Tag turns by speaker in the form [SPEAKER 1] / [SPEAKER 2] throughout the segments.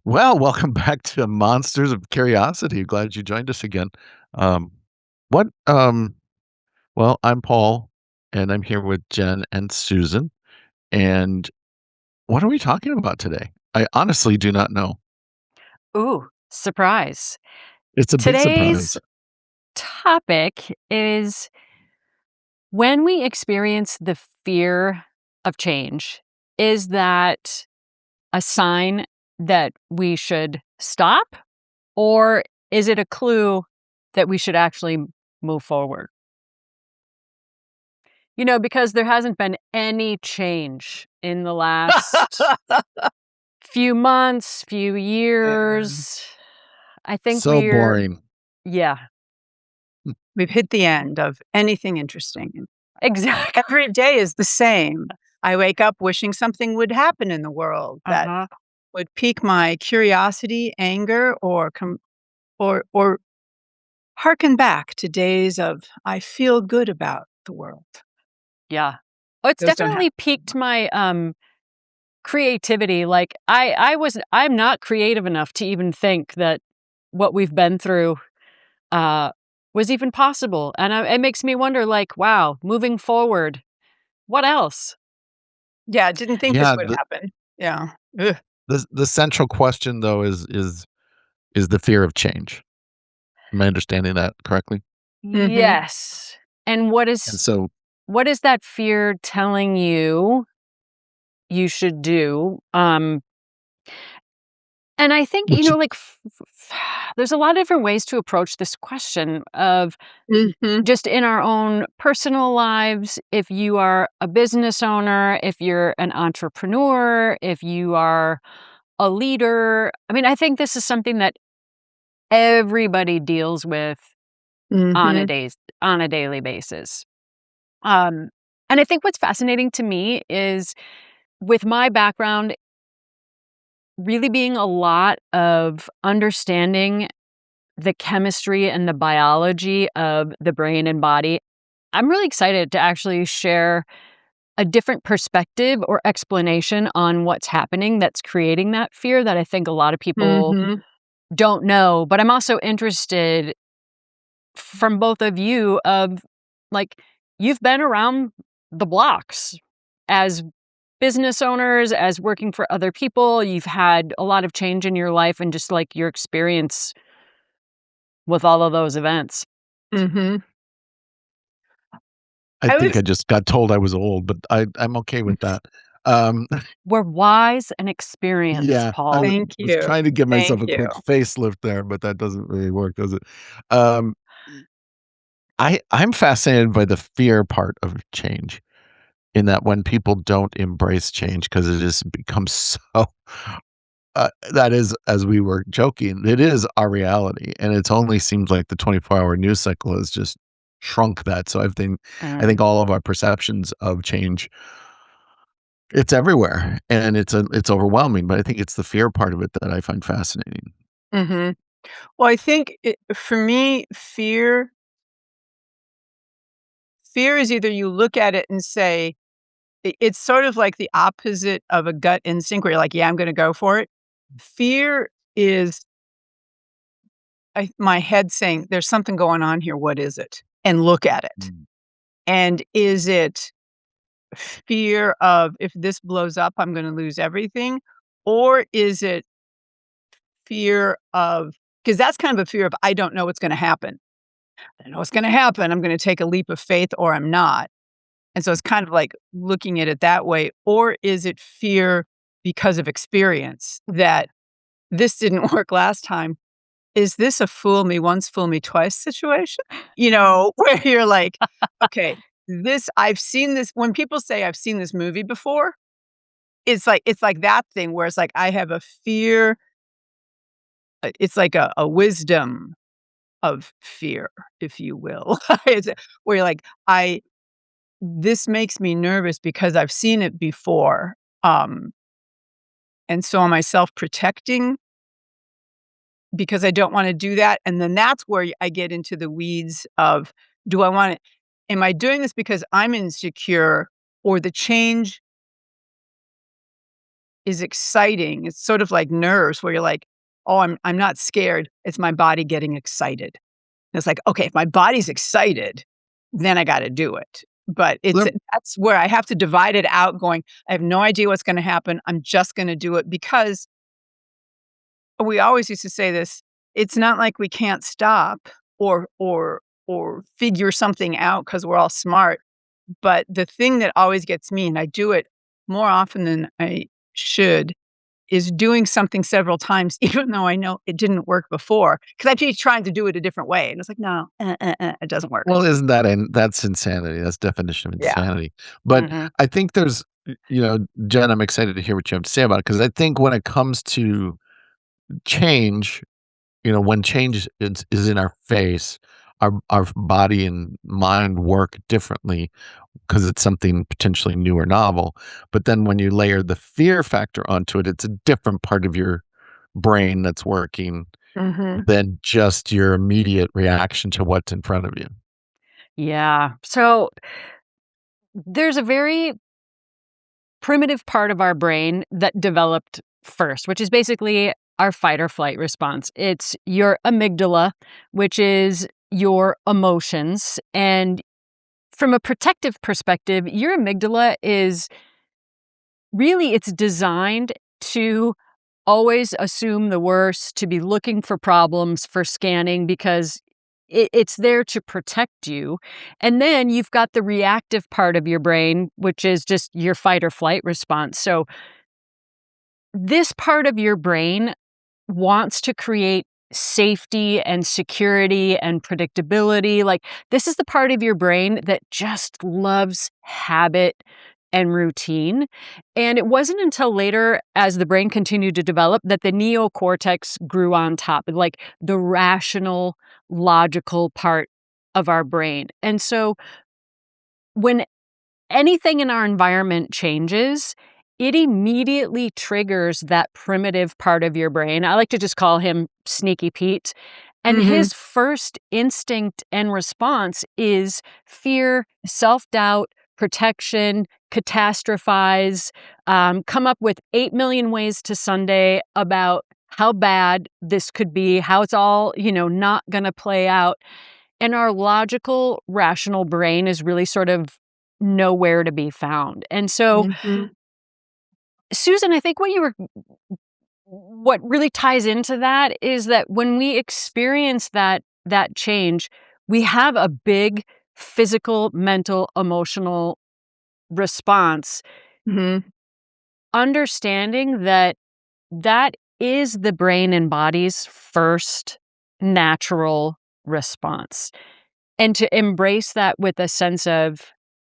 [SPEAKER 1] Well, welcome back to Monsters of Curiosity. Glad you joined us again. Um, what? Well, I'm Paul, and I'm here with Jen and Susan. And what are we talking about today? I honestly do not know.
[SPEAKER 2] Ooh, surprise.
[SPEAKER 1] It's a big surprise.
[SPEAKER 2] Today's topic is when we experience the fear of change, is that a sign that we should stop, or is it a clue that we should actually move forward? Because there hasn't been any change in the last few months, few
[SPEAKER 3] Yeah.
[SPEAKER 2] years. I think
[SPEAKER 1] So boring.
[SPEAKER 2] yeah,
[SPEAKER 3] We've hit the end of anything interesting.
[SPEAKER 2] exactly.
[SPEAKER 3] Every day is the same. I wake up wishing something would happen in the world that
[SPEAKER 2] Uh-huh.
[SPEAKER 3] would pique my curiosity, anger, or hearken back to days of I feel good about the world.
[SPEAKER 2] Yeah. Oh, it's
[SPEAKER 3] Those don't
[SPEAKER 2] definitely piqued my, creativity, like, I'm not creative enough to even think that what we've been through, uh, was even possible, and it makes me wonder, like, wow, moving forward, what else?
[SPEAKER 3] Yeah, didn't think this
[SPEAKER 1] Yeah.
[SPEAKER 3] would happen. Yeah. Ugh.
[SPEAKER 1] The central question though is the fear of change. Am I understanding that correctly?
[SPEAKER 3] Mhm.
[SPEAKER 2] Yes, and what
[SPEAKER 1] And
[SPEAKER 2] is
[SPEAKER 1] so,
[SPEAKER 2] what is that fear telling you should do? And I think,
[SPEAKER 1] which
[SPEAKER 2] like, there's a lot of different ways to approach this question of
[SPEAKER 3] Mhm.
[SPEAKER 2] just in our own personal lives. If you are a business owner, if you're an entrepreneur, if you are a leader. I mean, I think this is something that everybody deals with on a
[SPEAKER 3] Mhm.
[SPEAKER 2] days on a daily basis. Um, and I think what's fascinating to me is with my background really being a lot of understanding the chemistry and the biology of the brain and body. I'm really excited to actually share a different perspective or explanation on what's happening that's creating that fear that I think a lot of people
[SPEAKER 3] Mhm.
[SPEAKER 2] don't know. But I'm also interested from both of you of like, you've been around the blocks as business owners, as working for other people. You've had a lot of change in your life and just like your experience with all of those events.
[SPEAKER 3] Mhm.
[SPEAKER 1] I
[SPEAKER 3] I
[SPEAKER 1] think
[SPEAKER 3] was
[SPEAKER 1] I just got told I was old, but I'm okay with that. Um,
[SPEAKER 2] We're wise and experienced,
[SPEAKER 1] Yeah, I
[SPEAKER 2] Paul.
[SPEAKER 3] Thank
[SPEAKER 1] was
[SPEAKER 3] you.
[SPEAKER 1] trying to give
[SPEAKER 3] Thank
[SPEAKER 1] myself a
[SPEAKER 3] you.
[SPEAKER 1] quick facelift there, but that doesn't really work, does it? Um, I'm fascinated by the fear part of change, in that when people don't embrace change because it just becomes so that is, as we were joking, it is our reality, and it's only seems like the 24-hour news cycle has just shrunk that, so I think all of our perceptions of change, it's everywhere, and it's overwhelming, but I think it's the fear part of it that I find fascinating.
[SPEAKER 3] Mhm. Well, I think for me, fear is either you look at it and say it's sort of like the opposite of a gut instinct where you're like, "Yeah, I'm gonna go for it." Fear is my head saying, "There's something going on here. What is it?" And look at it.
[SPEAKER 1] Mm.
[SPEAKER 3] And is it fear of if this blows up, I'm gonna lose everything? Or is it fear of because that's kind of a fear of I don't know what's gonna happen. I know what's gonna happen. I'm gonna take a leap of faith or I'm not. And so it's kind of like looking at it that way. Or is it fear because of experience that this didn't work last time? Is this a fool me once, fool me twice situation? Where you're like, okay, I've seen this. When people say I've seen this movie before, it's like that thing where it's like I have a fear. It's like a wisdom of fear, if you will. Where you're like, this makes me nervous because I've seen it before. Um, and so am I self-protecting because I don't wanna do that? And then that's where I get into the weeds of, do I wanna am I doing this because I'm insecure or the change is exciting. It's sort of like nerves where you're like, "Oh, I'm not scared. It's my body getting excited." And it's like, "Okay, if my body's excited, then I gotta do it." But
[SPEAKER 1] Lem
[SPEAKER 3] that's where I have to divide it out going, "I have no idea what's gonna happen. I'm just gonna do it," because we always used to say this, it's not like we can't stop or figure something out because 'cause we're all smart, but the thing that always gets me, and I do it more often than I should, is doing something several times even though I know it didn't work before, 'cause I keep trying to do it a different way, and it's like, "No, it doesn't work."
[SPEAKER 1] well, isn't that that's insanity, that's definition of
[SPEAKER 3] Yeah.
[SPEAKER 1] insanity, but
[SPEAKER 2] Mhm.
[SPEAKER 1] I think there's Jen, I'm excited to hear what you have to say about it because I think when it comes to change, when change is in our face, our body and mind work differently because it's something potentially new or novel. But then when you layer the fear factor onto it, it's a different part of your brain that's working
[SPEAKER 3] Mhm.
[SPEAKER 1] than just your immediate reaction to what's in front of you.
[SPEAKER 2] Yeah. So there's a very primitive part of our brain that developed first, which is basically our fight or flight response. It's your amygdala, which is your emotions. And from a protective perspective, your amygdala is really it's designed to always assume the worst, to be looking for problems, for scanning, because it's there to protect you. And then you've got the reactive part of your brain, which is just your fight or flight response. So this part of your brain wants to create safety and security and predictability. Like, this is the part of your brain that just loves habit and routine. And it wasn't until later, as the brain continued to develop, that the neocortex grew on top, like the rational, logical part of our brain. And so when anything in our environment changes, it immediately triggers that primitive part of your brain. I like to just call him Sneaky Pete. And
[SPEAKER 3] Mhm.
[SPEAKER 2] his first instinct and response is fear, self doubt, protection, catastrophize, come up with 8 million ways to Sunday about how bad this could be, how it's all, not going to play out. And our logical, rational brain is really sort of nowhere to be found. And so,
[SPEAKER 3] Mhm.
[SPEAKER 2] Susan, I think what really ties into that is that when we experience that change, we have a big physical, mental, emotional response,
[SPEAKER 3] Mhm.
[SPEAKER 2] understanding that that is the brain and body's first natural response. And to embrace that with a sense of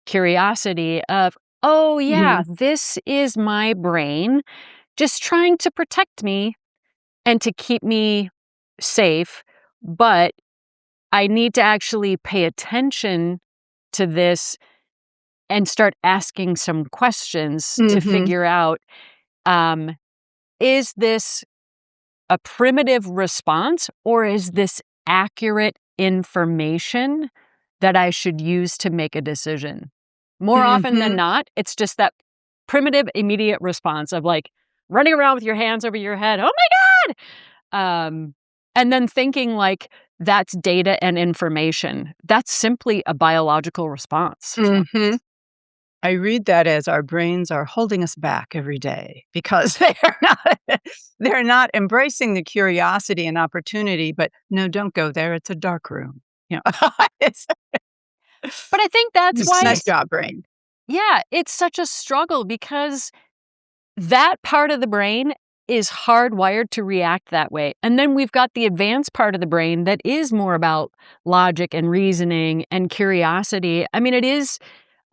[SPEAKER 2] curiosity of, "Oh, yeah,
[SPEAKER 3] Mhm.
[SPEAKER 2] this is my brain just trying to protect me and to keep me safe, but I need to actually pay attention to this and start asking some questions to
[SPEAKER 3] Mhm.
[SPEAKER 2] figure out, um, is this a primitive response, or is this accurate information that I should use to make a decision?" More often than
[SPEAKER 3] Mhm.
[SPEAKER 2] not, it's just that primitive, immediate response of like running around with your hands over your head. Oh my God. And then thinking like that's data and information. That's simply a biological response.
[SPEAKER 3] Mhm. I read that as our brains are holding us back every day because they're not embracing the curiosity and opportunity, but, "No, don't go there, it's a dark room." You know? It's
[SPEAKER 2] But I think that's why
[SPEAKER 3] nice job, brain.
[SPEAKER 2] yeah, it's such a struggle because that part of the brain is hardwired to react that way. And then we've got the advanced part of the brain that is more about logic and reasoning and curiosity. I mean,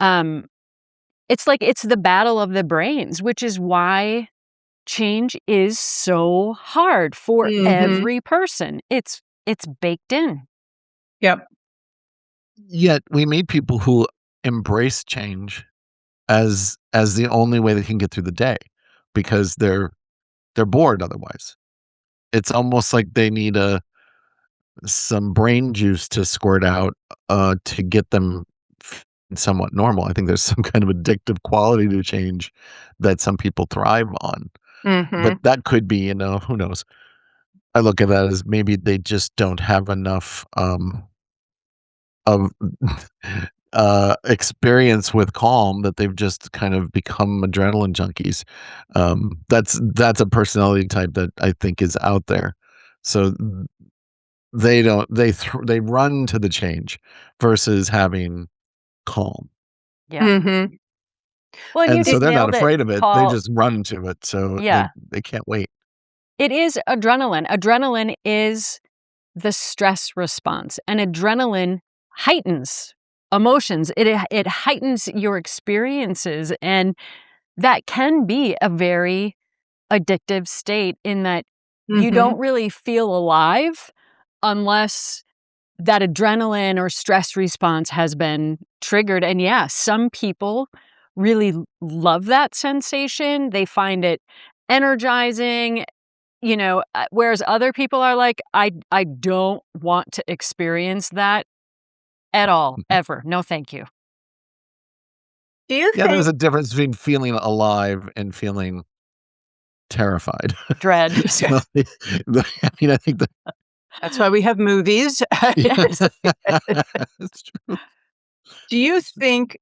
[SPEAKER 2] um, it's like it's the battle of the brains, which is why change is so hard for
[SPEAKER 3] Mhm.
[SPEAKER 2] every person. It's baked in.
[SPEAKER 3] Yep.
[SPEAKER 1] Yet we meet people who embrace change as the only way they can get through the day because they're bored otherwise. It's almost like they need a some brain juice to squirt out, to get them somewhat normal. I think there's some kind of addictive quality to change that some people thrive on. But
[SPEAKER 3] Mhm.
[SPEAKER 1] that could be, who knows? I look at that as maybe they just don't have enough, of experience with calm that they've just kind of become adrenaline junkies. That's a personality type that I think is out there. So they don't they run to the change versus having calm.
[SPEAKER 2] Yeah.
[SPEAKER 3] Mhm.
[SPEAKER 2] Well, and you
[SPEAKER 1] And so
[SPEAKER 2] just
[SPEAKER 1] they're not
[SPEAKER 2] nailed it,
[SPEAKER 1] afraid of it. They
[SPEAKER 2] Paul.
[SPEAKER 1] just run to it. So
[SPEAKER 2] Yeah.
[SPEAKER 1] they can't wait.
[SPEAKER 2] It is adrenaline. Adrenaline is the stress response, and adrenaline heightens emotions. It heightens your experiences, and that can be a very addictive state in that you don't
[SPEAKER 3] Mhm.
[SPEAKER 2] really feel alive unless that adrenaline or stress response has been triggered. And yeah, some people really love that sensation. They find it energizing, whereas other people are like, I don't want to experience that at all,
[SPEAKER 1] Mhm.
[SPEAKER 2] ever. No, thank you.
[SPEAKER 3] Do you
[SPEAKER 1] Yeah, there's
[SPEAKER 3] think
[SPEAKER 1] a difference between feeling alive and feeling terrified.
[SPEAKER 2] Dread.
[SPEAKER 1] So, I mean, I think that
[SPEAKER 3] that's why we have movies.
[SPEAKER 1] yes, it's true.
[SPEAKER 3] Do you think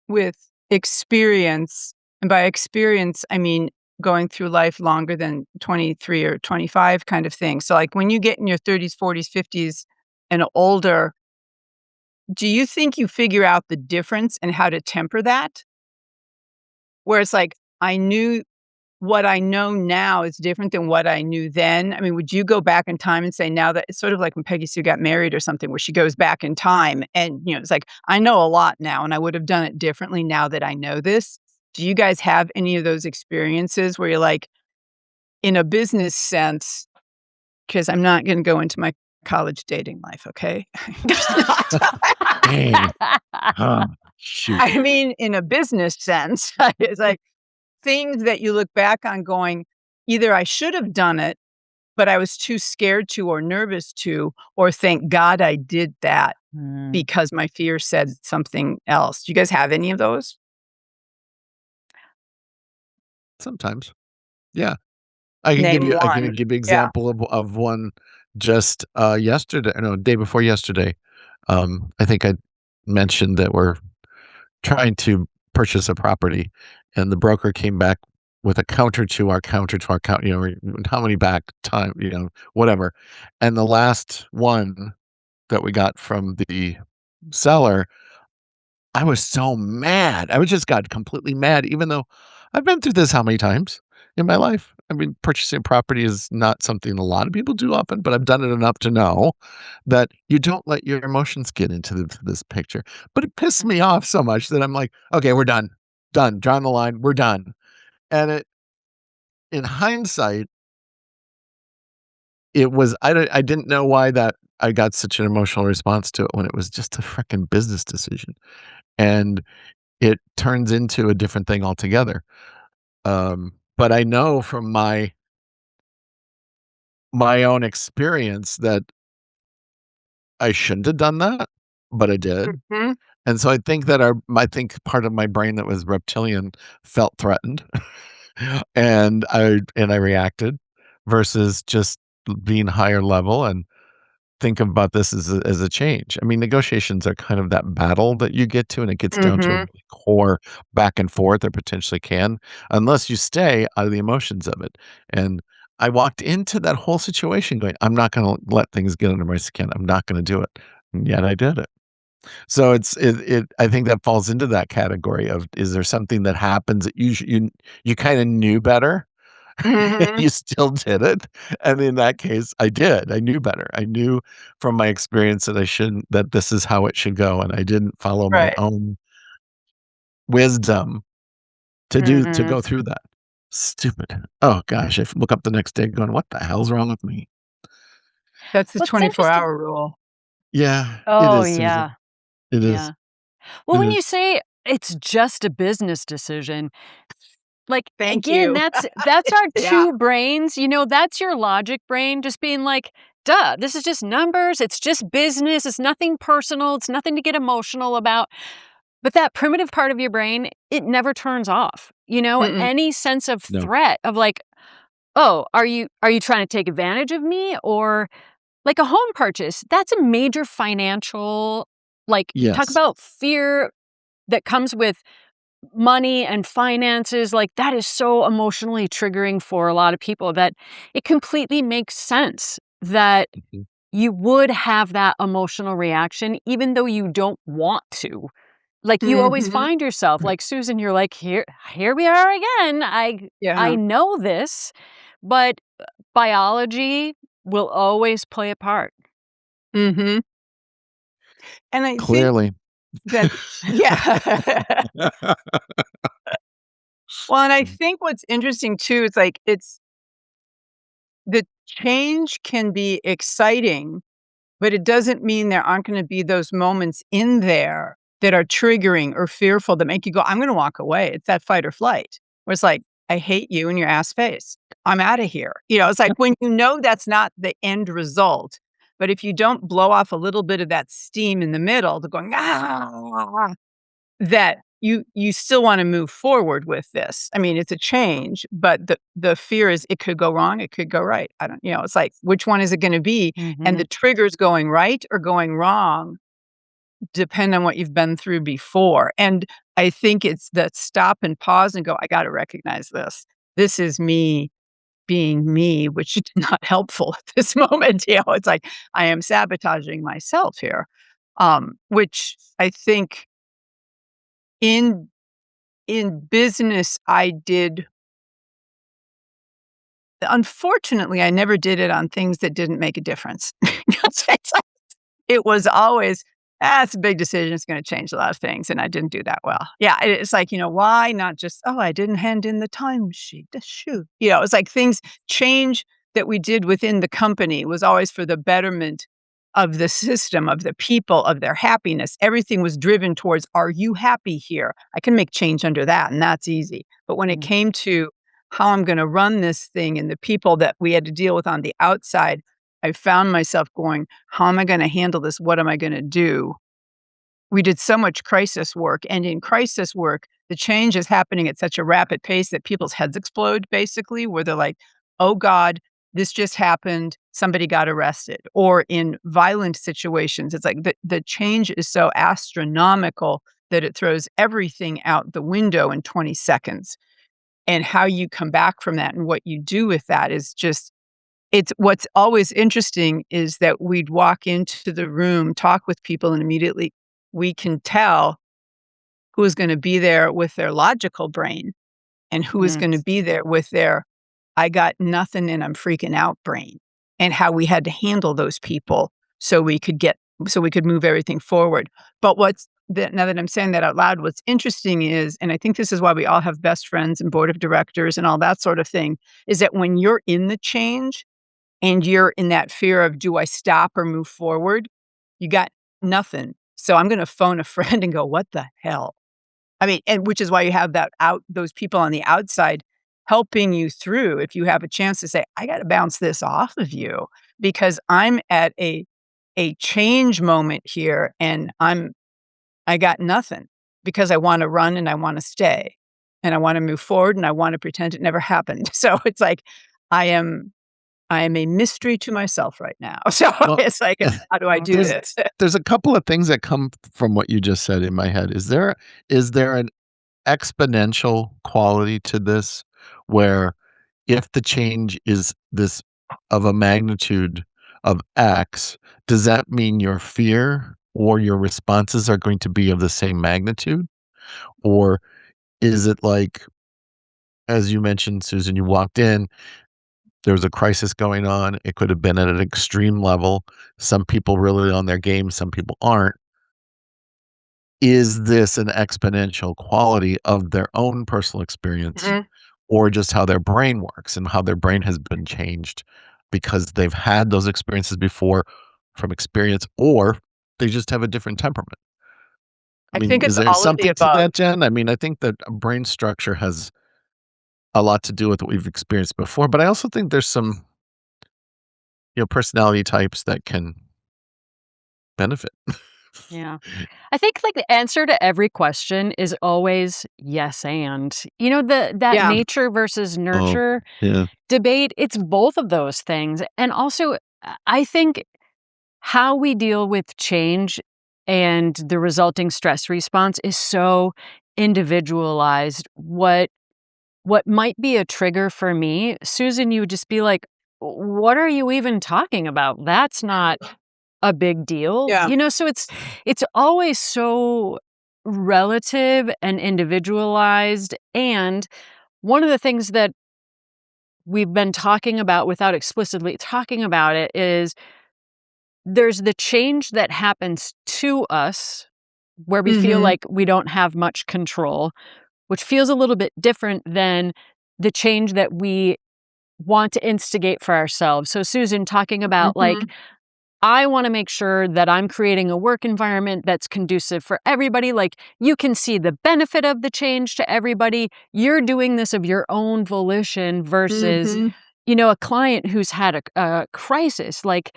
[SPEAKER 3] with experience, and by experience, I mean going through life longer than 23 or 25 kind of thing. So, like, when you get in your 30s, 40s, 50s, and older, do you think you figure out the difference and how to temper that? Where it's like, I knew what I know now is different than what I knew then. I mean, would you go back in time and say now that it's sort of like when Peggy Sue got married or something where she goes back in time and, it's like, I know a lot now and I would have done it differently now that I know this. Do you guys have any of those experiences where you're like, in a business sense, because I'm not going to go into my college dating life, okay? I'm just not.
[SPEAKER 1] Dang. Huh. Shoot.
[SPEAKER 3] I mean, in a business sense, it's like things that you look back on going, either I should have done it but I was too scared to or nervous to, or thank God I did that
[SPEAKER 2] Mm.
[SPEAKER 3] because my fear said something else. Do you guys have any of those?
[SPEAKER 1] Sometimes. Yeah.
[SPEAKER 3] Name
[SPEAKER 1] I can
[SPEAKER 3] one.
[SPEAKER 1] give you
[SPEAKER 3] Yeah.
[SPEAKER 1] example of one just, yesterday no, day before yesterday. I think I mentioned that we're trying to purchase a property, and the broker came back with a counter to our count how many back time, whatever. And the last one that we got from the seller, I was so mad. I was just got completely mad, even though I've been through this how many times in my life? I mean, purchasing property is not something a lot of people do often, but I've done it enough to know that you don't let your emotions get into this picture. But it pissed me off so much that I'm like, okay, we're done. Done. Drawing the line. We're done. And in hindsight, it was I didn't know why that I got such an emotional response to it when it was just a freaking business decision. And it turns into a different thing altogether. But I know from my own experience that I shouldn't have done that, but I did.
[SPEAKER 3] Mhm.
[SPEAKER 1] And so I think part of my brain that was reptilian felt threatened, and I reacted versus just being higher level and think about this as a change. I mean, negotiations are kind of that battle that you get to, and it gets down to a
[SPEAKER 3] Mhm.
[SPEAKER 1] really core back and forth, or potentially can, unless you stay out of the emotions of it. And I walked into that whole situation going, "I'm not gonna let things get under my skin. I'm not gonna do it." And yet I did it. So I think that falls into that category of, is there something that happens that you kinda knew better,
[SPEAKER 3] Mhm.
[SPEAKER 1] you still did it, and in that case, I did. I knew better. I knew from my experience that I shouldn't that this is how it should go, and I didn't follow my
[SPEAKER 3] Right.
[SPEAKER 1] own wisdom to
[SPEAKER 3] Mhm.
[SPEAKER 1] go through that. Stupid. Oh gosh, I look up the next day going, "What the hell's wrong with me?"
[SPEAKER 3] That's the
[SPEAKER 2] What's interesting.
[SPEAKER 3] 24-hour rule.
[SPEAKER 1] Yeah, it
[SPEAKER 2] Oh,
[SPEAKER 1] is, Susan.
[SPEAKER 2] yeah.
[SPEAKER 1] It is.
[SPEAKER 2] Yeah. Well,
[SPEAKER 1] It
[SPEAKER 2] when you
[SPEAKER 1] is.
[SPEAKER 2] say it's just a business decision, like,
[SPEAKER 3] Thank
[SPEAKER 2] again,
[SPEAKER 3] you.
[SPEAKER 2] that's our
[SPEAKER 3] Yeah.
[SPEAKER 2] 2 brains, that's your logic brain just being like, "Duh, this is just numbers, it's just business, it's nothing personal, it's nothing to get emotional about." But that primitive part of your brain, it never turns off.
[SPEAKER 3] Mm-mm.
[SPEAKER 2] any sense of
[SPEAKER 1] No.
[SPEAKER 2] threat of like, "Oh, are you trying to take advantage of me?" Or like a home purchase, that's a major financial, like, talk
[SPEAKER 1] Yes.
[SPEAKER 2] about fear that comes with money and finances, like, that is so emotionally triggering for a lot of people that it completely makes sense that
[SPEAKER 1] Mhm.
[SPEAKER 2] you would have that emotional reaction even though you don't want to. Like, you always
[SPEAKER 3] Mhm.
[SPEAKER 2] find yourself like, Susan, you're like, "Here we are again. I
[SPEAKER 3] Yeah.
[SPEAKER 2] know this," but biology will always play a part.
[SPEAKER 3] Mhm. And I think
[SPEAKER 1] Clearly.
[SPEAKER 3] that yeah. Well, and I think what's interesting too is, like, it's the change can be exciting, but it doesn't mean there aren't gonna be those moments in there that are triggering or fearful that make you go, "I'm gonna walk away." It's that fight or flight, where it's like, "I hate you and your ass face. I'm outta here." It's like when you know that's not the end result, but if you don't blow off a little bit of that steam in the middle, the going, "Ah," that you still wanna move forward with this. I mean, it's a change, but the fear is it could go wrong, it could go right. I don't it's like, which one is it gonna be? And the
[SPEAKER 2] Mhm.
[SPEAKER 3] triggers going right or going wrong depend on what you've been through before, and I think it's that stop and pause and go, "I gotta recognize this. This is me being me," which is not helpful at this moment, it's like, I am sabotaging myself here, which I think in in business, I did unfortunately, I never did it on things that didn't make a difference. It's like it was always, it's a big decision, it's gonna change a lot of things," and I didn't do that well. Yeah, it's like, why not just, "Oh, I didn't hand in the time sheet, shoot." It's like things change that we did within the company was always for the betterment of the system, of the people, of their happiness. Everything was driven towards, "Are you happy here?" I can make change under that, and that's easy. But when it
[SPEAKER 2] Mhm.
[SPEAKER 3] came to how I'm gonna run this thing and the people that we had to deal with on the outside, I found myself going, "How am I gonna handle this? What am I gonna do?" We did so much crisis work, and in crisis work, the change is happening at such a rapid pace that people's heads explode, basically, where they're like, "Oh god, this just happened, somebody got arrested." Or in violent situations, it's like the change is so astronomical that it throws everything out the window in 20 seconds, and how you come back from that and what you do with that is just it's what's always interesting is that we'd walk into the room, talk with people, and immediately we can tell who is gonna be there with their logical brain and who is
[SPEAKER 2] Mm.
[SPEAKER 3] gonna be there with their, "I got nothing and I'm freaking out" brain, and how we had to handle those people so we could move everything forward. But now that I'm saying that out loud, what's interesting is, and I think this is why we all have best friends and board of directors and all that sort of thing, is that when you're in the change and you're in that fear of, "Do I stop or move forward?" You got nothing. So I'm gonna phone a friend and go, "What the hell?" I mean, and which is why you have those people on the outside helping you through if you have a chance to say, "I gotta bounce this off of you because I'm at a change moment here and I got nothing because I wanna run and I wanna stay, and I wanna move forward and I wanna pretend it never happened." So it's like I am I am a mystery to myself right now. So
[SPEAKER 1] Well,
[SPEAKER 3] it's like, how do I do
[SPEAKER 1] there's
[SPEAKER 3] this?
[SPEAKER 1] there's a couple of things that come from what you just said in my head. Is there an exponential quality to this where if the change is this of a magnitude of X, does that mean your fear or your responses are going to be of the same magnitude? Or is it like, as you mentioned, Susan, you walked in, there was a crisis going on. It could have been at an extreme level. Some people really on their game, some people aren't. Is this an exponential quality of their own personal experience
[SPEAKER 3] Mhm.
[SPEAKER 1] or just how their brain works and how their brain has been changed because they've had those experiences before from experience, or they just have a different temperament? I
[SPEAKER 3] I
[SPEAKER 1] mean,
[SPEAKER 3] think
[SPEAKER 1] is
[SPEAKER 3] it's
[SPEAKER 1] there
[SPEAKER 3] all of the
[SPEAKER 1] something to
[SPEAKER 3] above.
[SPEAKER 1] that, Jen? I mean, I think that brain structure has a lot to do with what we've experienced before, but I also think there's some, personality types that can benefit
[SPEAKER 2] Yeah. I think, like, the answer to every question is always yes, and. That
[SPEAKER 3] Yeah.
[SPEAKER 2] nature versus
[SPEAKER 1] Oh,
[SPEAKER 2] nurture
[SPEAKER 1] yeah.
[SPEAKER 2] debate, it's both of those things. And also, I think how we deal with change and the resulting stress response is so individualized. What might be a trigger for me, Susan, you would just be like, "What are you even talking about? That's not a big deal."
[SPEAKER 3] Yeah.
[SPEAKER 2] So it's always so relative and individualized. And one of the things that we've been talking about without explicitly talking about it is there's the change that happens to us where we feel
[SPEAKER 3] Mhm.
[SPEAKER 2] like we don't have much control, which feels a little bit different than the change that we want to instigate for ourselves. So, Susan, talking about, like,
[SPEAKER 3] Mhm.
[SPEAKER 2] I want to make sure that I'm creating a work environment that's conducive for everybody. Like, you can see the benefit of the change to everybody. You're doing this of your own volition versus,
[SPEAKER 3] Mhm.
[SPEAKER 2] a client who's had a crisis. Like,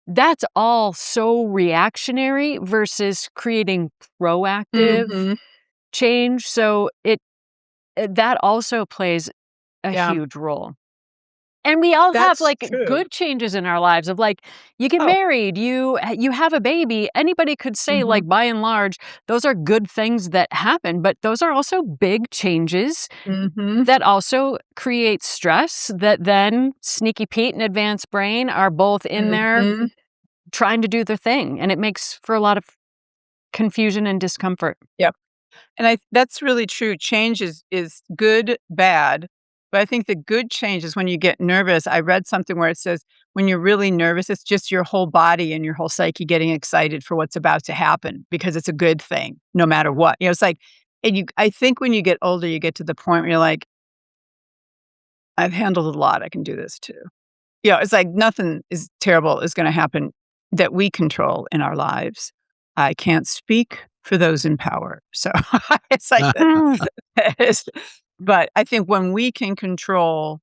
[SPEAKER 2] that's all so reactionary versus creating proactive
[SPEAKER 3] Mhm.
[SPEAKER 2] change. So that also plays a
[SPEAKER 3] Yeah.
[SPEAKER 2] huge role. And we all have,
[SPEAKER 3] That's
[SPEAKER 2] like,
[SPEAKER 3] true.
[SPEAKER 2] good changes in our lives of, like, you get
[SPEAKER 3] Oh.
[SPEAKER 2] married, you have a baby. Anybody could say,
[SPEAKER 3] Mhm.
[SPEAKER 2] like, by and large, those are good things that happen, but those are also big changes
[SPEAKER 3] Mhm.
[SPEAKER 2] that also create stress that then Sneaky Pete and Advanced Brain are both in there
[SPEAKER 3] Mhm.
[SPEAKER 2] trying to do their thing, and it makes for a lot of confusion and discomfort.
[SPEAKER 3] Yep. And that's really true. Change is good, bad, but I think the good change is when you get nervous. I read something where it says when you're really nervous, it's just your whole body and your whole psyche getting excited for what's about to happen because it's a good thing no matter what. It's like I think when you get older, you get to the point where you're like, I've handled a lot. I can do this too. It's like nothing is terrible is gonna happen that we control in our lives. I can't speak for those in power, so it's like
[SPEAKER 2] Mm.
[SPEAKER 3] it's but I think when we can control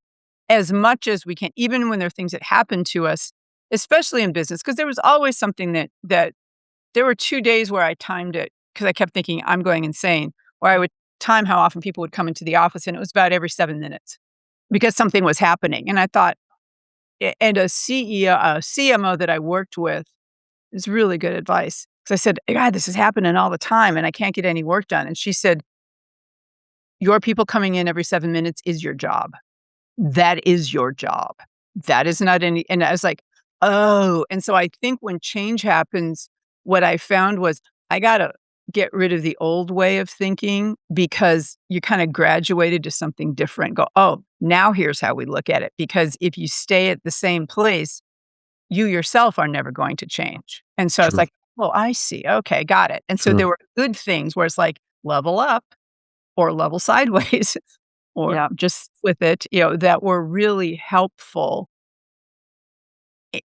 [SPEAKER 3] as much as we can, even when there are things that happen to us, especially in business, because there was always something that there were 2 days where I timed it because I kept thinking, "I'm going insane," where I would time how often people would come into the office, and it was about every 7 minutes because something was happening, and I thought, and a CMO that I worked with is really good advice. So I said, "God, this is happening all the time, and I can't get any work done." And she said, "Your people coming in every 7 minutes is your job. That is your job. That is not any." And I was like, "Oh." And so I think when change happens, what I found was I gotta get rid of the old way of thinking because you kinda graduated to something different. Go, "Oh, now here's how we look at it." Because if you stay at the same place, you yourself are never going to change. And so it's
[SPEAKER 1] True,
[SPEAKER 3] like, "Oh, I see. Okay, got it." And so
[SPEAKER 1] true.
[SPEAKER 3] there were good things where it's like, level up or level sideways or
[SPEAKER 2] Yeah.
[SPEAKER 3] just with it, that were really helpful,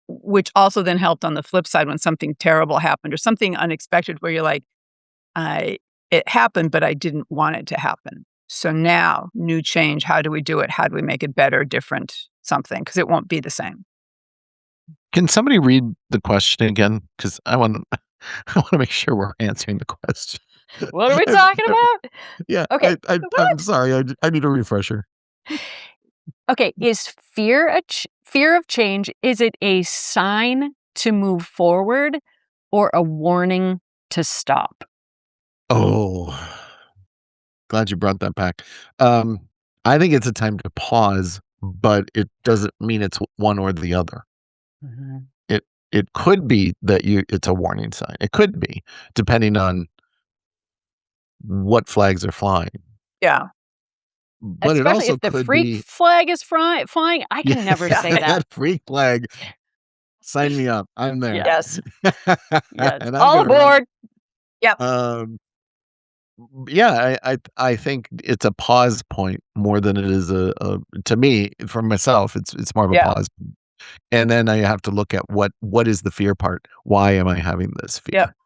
[SPEAKER 3] which also then helped on the flip side when something terrible happened or something unexpected where you're like, I it happened, but I didn't want it to happen. So now, new change, how do we do it? How do we make it better, different, something? Because it won't be the same.
[SPEAKER 1] Can somebody read the question again? Because I want I wanna make sure we're answering the question.
[SPEAKER 2] What are we
[SPEAKER 1] I've
[SPEAKER 2] talking
[SPEAKER 1] I've
[SPEAKER 2] about?
[SPEAKER 1] yeah,
[SPEAKER 2] Okay.
[SPEAKER 1] I'm sorry, I need a refresher.
[SPEAKER 2] Okay, is fear of change, is it a sign to move forward or a warning to stop?
[SPEAKER 1] Oh, glad you brought that back. Um, I think it's a time to pause, but it doesn't mean it's one or the other.
[SPEAKER 2] Mhm.
[SPEAKER 1] It it could be that it's a warning sign. It could be, depending on what flags are flying.
[SPEAKER 3] Yeah.
[SPEAKER 1] But it
[SPEAKER 2] Especially
[SPEAKER 1] also
[SPEAKER 2] if the
[SPEAKER 1] could
[SPEAKER 2] freak
[SPEAKER 1] be,
[SPEAKER 2] flying, I
[SPEAKER 1] yeah,
[SPEAKER 2] can never
[SPEAKER 3] Yeah.
[SPEAKER 2] say that.
[SPEAKER 1] that freak flag, sign me up. I'm there.
[SPEAKER 2] Yeah,
[SPEAKER 3] Yes.
[SPEAKER 2] yes.
[SPEAKER 1] And I'm
[SPEAKER 2] All
[SPEAKER 1] gonna run.
[SPEAKER 2] aboard.
[SPEAKER 3] Yep.
[SPEAKER 1] Um, yeah, I think it's a pause point more than it is a to me, for myself, it's more of a
[SPEAKER 3] Yeah.
[SPEAKER 1] pause. And then I have to look at what is the fear part? Why am I having this
[SPEAKER 3] Yep.
[SPEAKER 1] fear?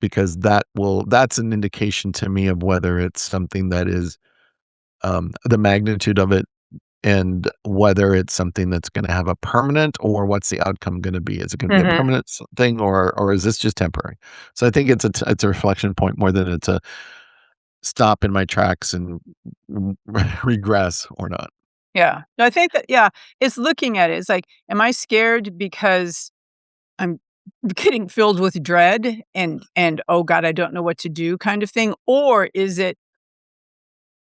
[SPEAKER 1] Because that's an indication to me of whether it's something that is, the magnitude of it and whether it's something that's gonna have a permanent or what's the outcome gonna be. Is it gonna be a
[SPEAKER 2] Mhm.
[SPEAKER 1] permanent thing or is this just temporary? So I think it's a reflection point more than it's a stop in my tracks and regress or not.
[SPEAKER 3] Yeah. No, I think that yeah, it's looking at it. It's like, am I scared because I'm getting filled with dread and, "Oh god, I don't know what to do," kind of thing? Or is it,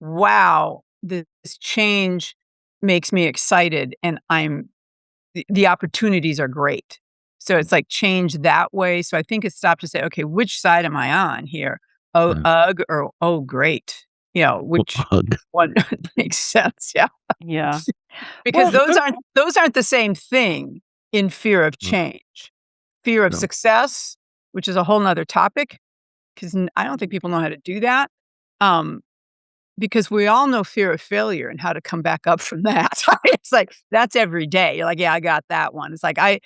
[SPEAKER 3] "Wow, this change makes me excited and the opportunities are great." So it's like change that way. So I think it's stopped to say, "Okay, which side am I on here? Oh,
[SPEAKER 1] Yeah.
[SPEAKER 3] ugh, or oh, great." Which
[SPEAKER 1] Hug.
[SPEAKER 3] one makes sense? Yeah.
[SPEAKER 2] Yeah.
[SPEAKER 3] Because
[SPEAKER 2] Well,
[SPEAKER 3] those aren't the same thing in fear of
[SPEAKER 1] No,
[SPEAKER 3] change. Fear of
[SPEAKER 1] no.
[SPEAKER 3] success, which is a whole nother topic, 'cause I don't think people know how to do that, um, because we all know fear of failure and how to come back up from that. It's like, that's every day. You're like, "Yeah, I got that one." It's like, I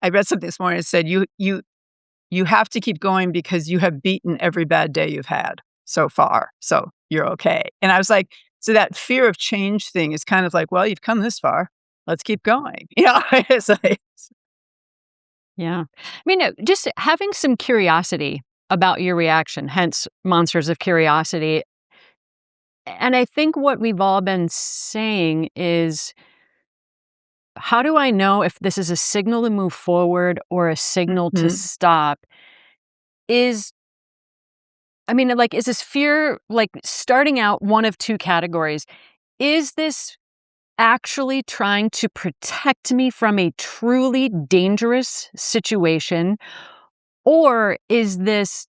[SPEAKER 3] read something this morning that said, "You have to keep going because you have beaten every bad day you've had so far, so you're okay." And I was like, so that fear of change thing is kind of like, "Well, you've come this far. Let's keep going." It's like
[SPEAKER 2] yeah. I mean, just having some curiosity about your reaction, hence monsters of curiosity. And I think what we've all been saying is, how do I know if this is a signal to move forward or a signal to
[SPEAKER 3] Mhm,
[SPEAKER 2] stop? Is I mean, like, is this fear, like, starting out one of two categories? Is this actually trying to protect me from a truly dangerous situation? Or is this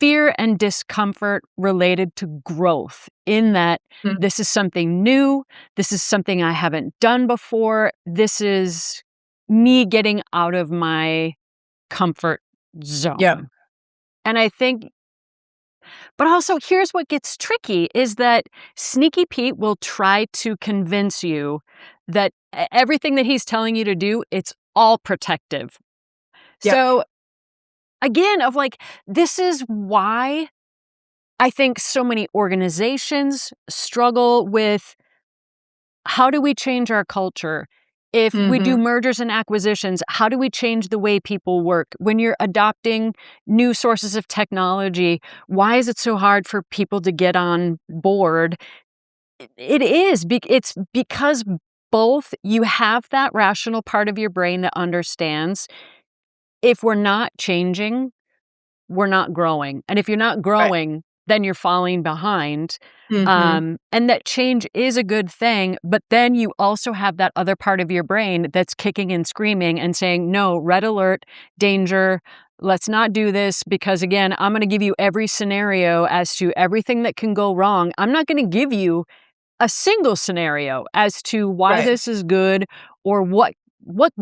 [SPEAKER 2] fear and discomfort related to growth, in that
[SPEAKER 3] mm,
[SPEAKER 2] this is something new, this is something I haven't done before, this is me getting out of my comfort
[SPEAKER 3] yeah,
[SPEAKER 2] zone? And I think, but also here's what gets tricky is that Sneaky Pete will try to convince you that everything that he's telling you to do, it's all protective.
[SPEAKER 3] yeah,
[SPEAKER 2] So again, of like, this is why I think so many organizations struggle with, how do we change our culture? If we do
[SPEAKER 3] mhm,
[SPEAKER 2] mergers and acquisitions, how do we change the way people work? When you're adopting new sources of technology, why is it so hard for people to get on board? It is. It's because both you have that rational part of your brain that understands, if we're not changing, we're not growing. And if you're not
[SPEAKER 3] right,
[SPEAKER 2] growing, then you're falling behind.
[SPEAKER 3] mhm,
[SPEAKER 2] And that change is a good thing. But then you also have that other part of your brain that's kicking and screaming and saying, no, red alert, danger. Let's not do this because, again, I'm going to give you every scenario as to everything that can go wrong. I'm not going to give you a single scenario as to why
[SPEAKER 3] right,
[SPEAKER 2] this is good or what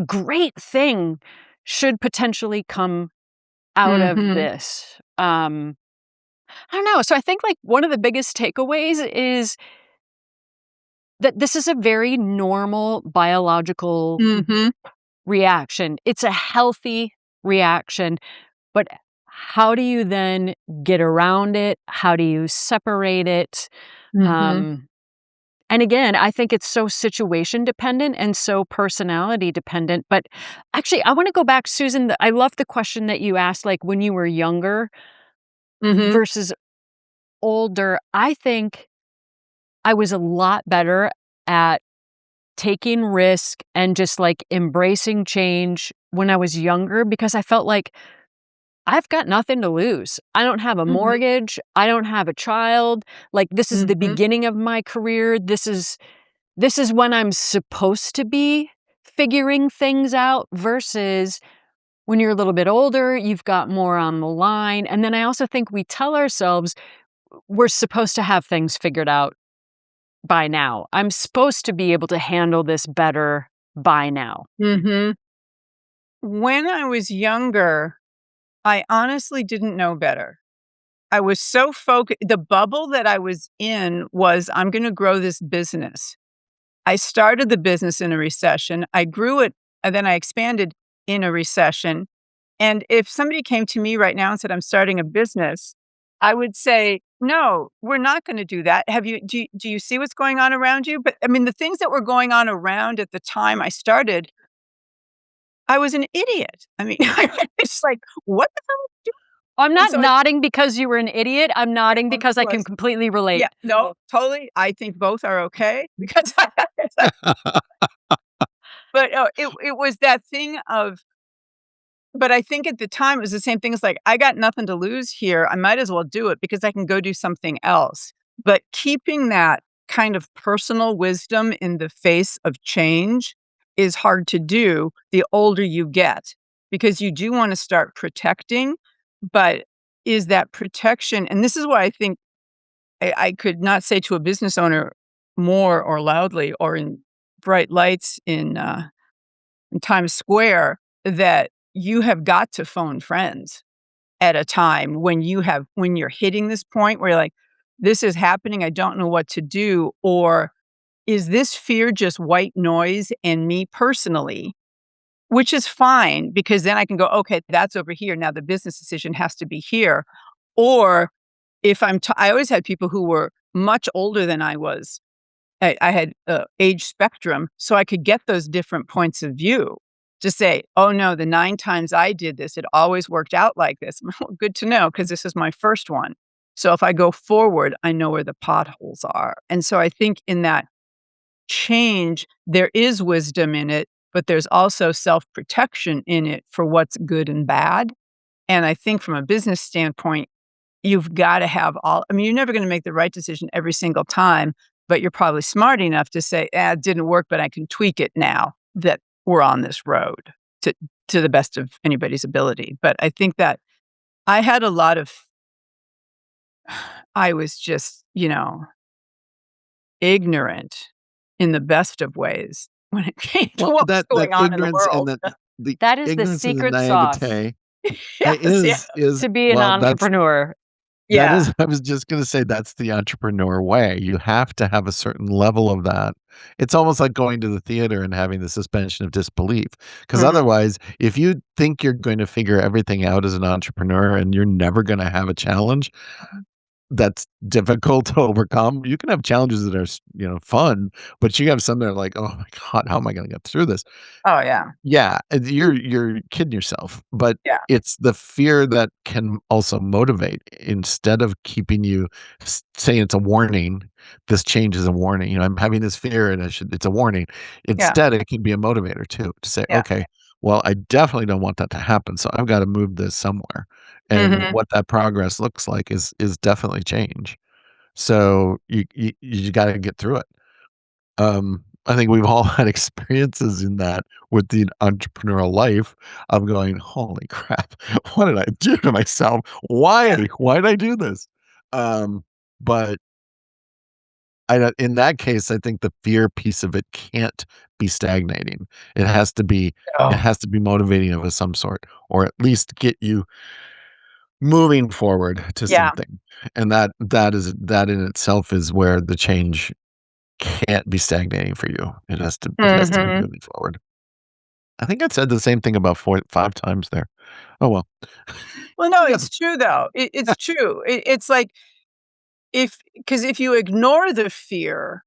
[SPEAKER 2] great thing should potentially come out of
[SPEAKER 3] mhm,
[SPEAKER 2] this. I don't know. So I think, like, one of the biggest takeaways is that this is a very normal biological
[SPEAKER 3] mhm,
[SPEAKER 2] reaction. It's a healthy reaction, but how do you then get around it? How do you separate it?
[SPEAKER 3] mhm,
[SPEAKER 2] Um, and again, I think it's so situation dependent and so personality dependent. But actually, I want to go back, Susan. I love the question that you asked, like when you were younger
[SPEAKER 3] mhm,
[SPEAKER 2] versus older. I think I was a lot better at taking risk and just like embracing change when I was younger, because I felt like I've got nothing to lose. I don't have a
[SPEAKER 3] mhm,
[SPEAKER 2] mortgage. I don't have a child. Like, this is the
[SPEAKER 3] mhm,
[SPEAKER 2] beginning of my career. This is when I'm supposed to be figuring things out, versus when you're a little bit older, you've got more on the line. And then I also think we tell ourselves we're supposed to have things figured out by now. I'm supposed to be able to handle this better by now.
[SPEAKER 3] mhm. When I was younger, I honestly didn't know better. I was so focused. The bubble that I was in was, "I'm gonna grow this business." I started the business in a recession. I grew it, and then I expanded in a recession. And if somebody came to me right now and said, "I'm starting a business," I would say, No, we're not gonna do that. Do you see what's going on around you? But, I mean, the things that were going on around at the time I started, I was an idiot. I mean, it's like, "What the hell are you doing?"
[SPEAKER 2] I'm
[SPEAKER 3] And
[SPEAKER 2] not
[SPEAKER 3] so
[SPEAKER 2] nodding because you were an idiot, I'm nodding
[SPEAKER 3] it
[SPEAKER 2] because I can
[SPEAKER 3] was
[SPEAKER 2] completely relate.
[SPEAKER 3] yeah, no, totally. I think both are okay because it's like but, it was that thing of but I think at the time, it was the same thing as, like, I got nothing to lose here, I might as well do it because I can go do something else. But keeping that kind of personal wisdom in the face of change is hard to do the older you get, because you do wanna start protecting, but is that protection and this is why I think I could not say to a business owner more or loudly or in bright lights in Times Square that you have got to phone friends at a time when you're hitting this point where you're like, "This is happening, I don't know what to do," or, "Is this fear just white noise and me personally?" Which is fine because then I can go, "Okay, that's over here, now the business decision has to be here." Or if I always had people who were much older than I was. I had, age spectrum, so I could get those different points of view to say, "Oh, no, the 9 times I did this, it always worked out like this." Well, good to know because this is my first one. So if I go forward, I know where the potholes are. And so I think in that change, there is wisdom in it, but there's also self-protection in it for what's good and bad. And I think from a business standpoint, you've gotta have all I mean, you're never gonna make the right decision every single time, but you're probably smart enough to say, it didn't work, but I can tweak it now that we're on this road," to to the best of anybody's ability. But I think that I had a lot of I was just, ignorant in the best of ways when it came to
[SPEAKER 1] Well,
[SPEAKER 3] what was
[SPEAKER 1] that
[SPEAKER 3] going on in the
[SPEAKER 1] ignorance and
[SPEAKER 3] world.
[SPEAKER 1] the
[SPEAKER 2] That is the
[SPEAKER 1] ignorance and the
[SPEAKER 2] secret sauce
[SPEAKER 1] naivete
[SPEAKER 3] Yes, yeah,
[SPEAKER 1] is
[SPEAKER 2] to be an
[SPEAKER 1] well,
[SPEAKER 2] entrepreneur.
[SPEAKER 1] that
[SPEAKER 3] yeah.
[SPEAKER 1] is I was just gonna say that's the entrepreneur way. You have to have a certain level of that. It's almost like going to the theater and having the suspension of disbelief. Because
[SPEAKER 3] Mhm.
[SPEAKER 1] otherwise, if you think you're going to figure everything out as an entrepreneur and you're never gonna have a challenge, that's difficult to overcome. You can have challenges that are, fun, but you have some that are like, "Oh my god, how am I gonna get through this?"
[SPEAKER 3] Oh, yeah.
[SPEAKER 1] Yeah, and you're kidding yourself, but
[SPEAKER 3] Yeah.
[SPEAKER 1] it's the fear that can also motivate instead of keeping you saying it's a warning, this change is a warning, I'm having this fear and it's a warning.
[SPEAKER 3] Yeah.
[SPEAKER 1] Instead, it can be a motivator too to say,
[SPEAKER 3] Yeah.
[SPEAKER 1] "Okay, well, I definitely don't want that to happen, so I've gotta move this somewhere." And
[SPEAKER 3] Mhm.
[SPEAKER 1] what that progress looks like is definitely change. So you gotta get through it. I think we've all had experiences in that with the entrepreneurial life of going, "Holy crap, what did I do to myself?
[SPEAKER 3] Yeah.
[SPEAKER 1] Why did I do this?" But in that case, I think the fear piece of it can't be stagnating. It has to be it
[SPEAKER 3] Oh.
[SPEAKER 1] has to be motivating of some sort, or at least get you moving forward to
[SPEAKER 3] Yeah.
[SPEAKER 1] something. And that in itself is where the change can't be stagnating for you. It has to be
[SPEAKER 3] Mhm.
[SPEAKER 1] moving forward. I think I said the same thing about 4 5 times there. Oh, well.
[SPEAKER 3] Well, no,
[SPEAKER 1] You got
[SPEAKER 3] it's true though. It's true. It's like because if you ignore the fear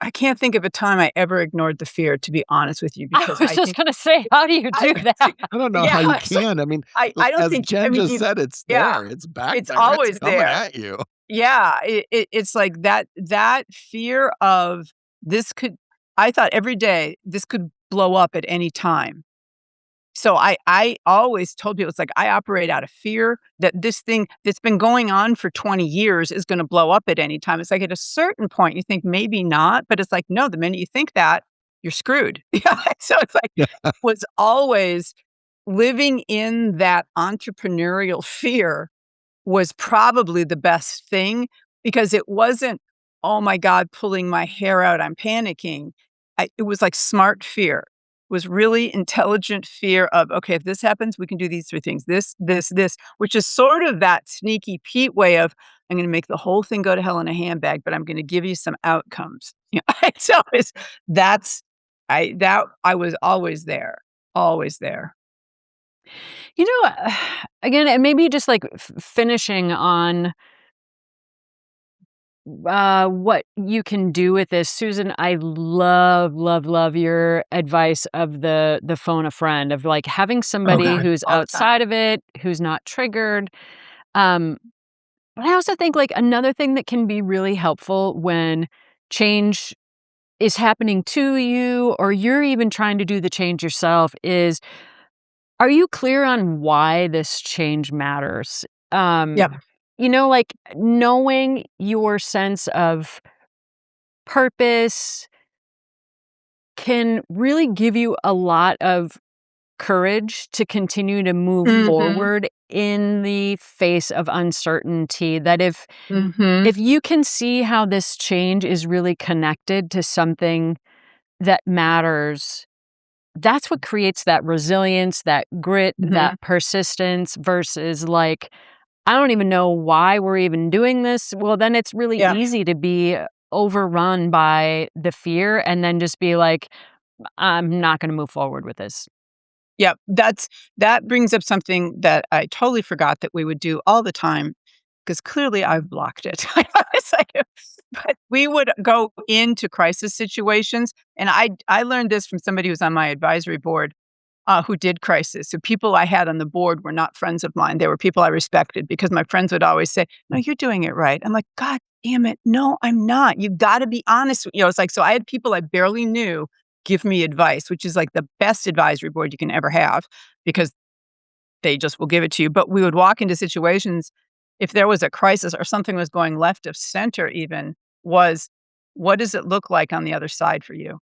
[SPEAKER 3] I can't think of a time I ever ignored the fear, to be honest with you,
[SPEAKER 2] I
[SPEAKER 3] because
[SPEAKER 2] was
[SPEAKER 3] I
[SPEAKER 2] just
[SPEAKER 3] think
[SPEAKER 2] gonna say, how do you
[SPEAKER 3] I
[SPEAKER 2] do that?
[SPEAKER 1] I don't know
[SPEAKER 3] yeah,
[SPEAKER 1] how you
[SPEAKER 3] it's like
[SPEAKER 1] can. I mean,
[SPEAKER 3] I don't
[SPEAKER 1] as
[SPEAKER 3] think I
[SPEAKER 1] Jen
[SPEAKER 3] mean,
[SPEAKER 1] just said, it's
[SPEAKER 3] yeah,
[SPEAKER 1] there. It's back
[SPEAKER 3] it's
[SPEAKER 1] there. It's
[SPEAKER 3] always
[SPEAKER 1] coming
[SPEAKER 3] there.
[SPEAKER 1] at you.
[SPEAKER 3] Yeah, it's like that fear of this could I thought every day, this could blow up at any time. So I always told people, it's like, I operate out of fear that this thing that's been going on for 20 years is gonna blow up at any time. It's like at a certain point, you think maybe not, but it's like, no, the minute you think that, you're screwed. Yeah, so it's like,
[SPEAKER 1] Yeah.
[SPEAKER 3] was always living in that entrepreneurial fear was probably the best thing because it wasn't, "Oh my god, pulling my hair out, I'm panicking." It was like smart fear. It was really intelligent fear of, "Okay, if this happens, we can do these 3 things. This," which is sort of that sneaky Pete way of, "I'm gonna make the whole thing go to hell in a handbag, but I'm gonna give you some outcomes." Yeah, so that's I was always there, always there.
[SPEAKER 2] Again, and maybe just like finishing on what you can do with this, Susan. I love, love, love your advice of the phone a friend, of like having
[SPEAKER 3] Oh
[SPEAKER 2] somebody
[SPEAKER 3] god,
[SPEAKER 2] who's
[SPEAKER 3] all the time.
[SPEAKER 2] outside of it, who's not triggered. Um, but I also think like another thing that can be really helpful when change is happening to you, or you're even trying to do the change yourself, is, are you clear on why this change matters? Um,
[SPEAKER 3] Yep.
[SPEAKER 2] like knowing your sense of purpose can really give you a lot of courage to continue to move
[SPEAKER 3] Mhm.
[SPEAKER 2] forward in the face of uncertainty. That
[SPEAKER 3] Mhm.
[SPEAKER 2] if you can see how this change is really connected to something that matters, that's what creates that resilience, that grit,
[SPEAKER 3] Mhm.
[SPEAKER 2] that persistence versus like, I don't even know why we're even doing this. Well, then it's really
[SPEAKER 3] Yeah.
[SPEAKER 2] easy to be overrun by the fear and then just be like, I'm not going to move forward with this.
[SPEAKER 3] Yeah, that brings up something that I totally forgot that we would do all the time, because clearly I've blocked it. It's like, but we would go into crisis situations, and I learned this from somebody who's on my advisory board, who did crisis. So people I had on the board were not friends of mine. They were people I respected because my friends would always say, "No, you're doing it right." I'm like, "God damn it. No, I'm not. You gotta be honest." It's like, so I had people I barely knew give me advice, which is like the best advisory board you can ever have because they just will give it to you. But we would walk into situations, if there was a crisis or something was going left of center even, was, what does it look like on the other side for you?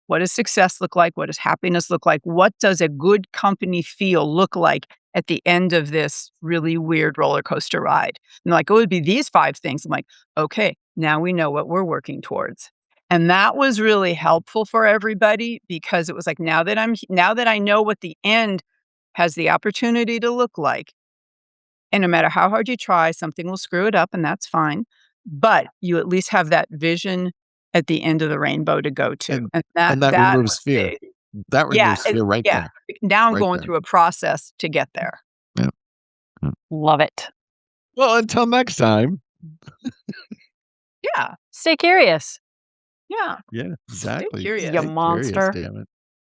[SPEAKER 3] What does success look like? What does happiness look like? What does a good company feel look like at the end of this really weird roller coaster ride? And like, it would be these 5 things. I'm like, okay, now we know what we're working towards. And that was really helpful for everybody because it was like, now that I know what the end has the opportunity to look like, and no matter how hard you try, something will screw it up, and that's fine. But you at least have that vision at the end of the rainbow to go to,
[SPEAKER 1] And
[SPEAKER 3] and that
[SPEAKER 1] and that
[SPEAKER 3] that
[SPEAKER 1] removes
[SPEAKER 3] was
[SPEAKER 1] fear.
[SPEAKER 3] big.
[SPEAKER 1] That
[SPEAKER 3] Yeah,
[SPEAKER 1] removes fear right
[SPEAKER 3] yeah.
[SPEAKER 1] there,
[SPEAKER 3] Now I'm
[SPEAKER 1] right
[SPEAKER 3] going
[SPEAKER 1] there.
[SPEAKER 3] through a process to get there.
[SPEAKER 1] Yeah, yeah.
[SPEAKER 2] Love it.
[SPEAKER 1] Well, until next time.
[SPEAKER 3] Yeah,
[SPEAKER 2] Stay curious,
[SPEAKER 3] yeah.
[SPEAKER 1] Yeah,
[SPEAKER 3] Stay
[SPEAKER 1] exactly.
[SPEAKER 2] you
[SPEAKER 3] curious.
[SPEAKER 1] Stay curious,
[SPEAKER 2] monster.
[SPEAKER 1] damn it.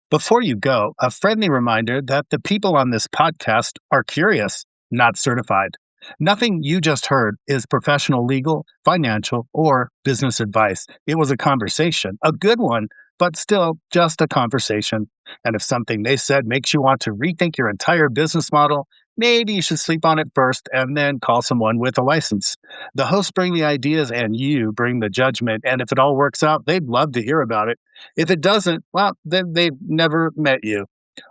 [SPEAKER 4] Before you go, a friendly reminder that the people on this podcast are curious, not certified. Nothing you just heard is professional legal, financial, or business advice. It was a conversation, a good one, but still just a conversation. And if something they said makes you want to rethink your entire business model, maybe you should sleep on it first and then call someone with a license. The hosts bring the ideas and you bring the judgment. And if it all works out, they'd love to hear about it. If it doesn't, well, then they've never met you.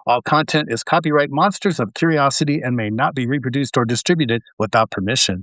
[SPEAKER 4] All content is copyright Monsters of Curiosity and may not be reproduced or distributed without permission.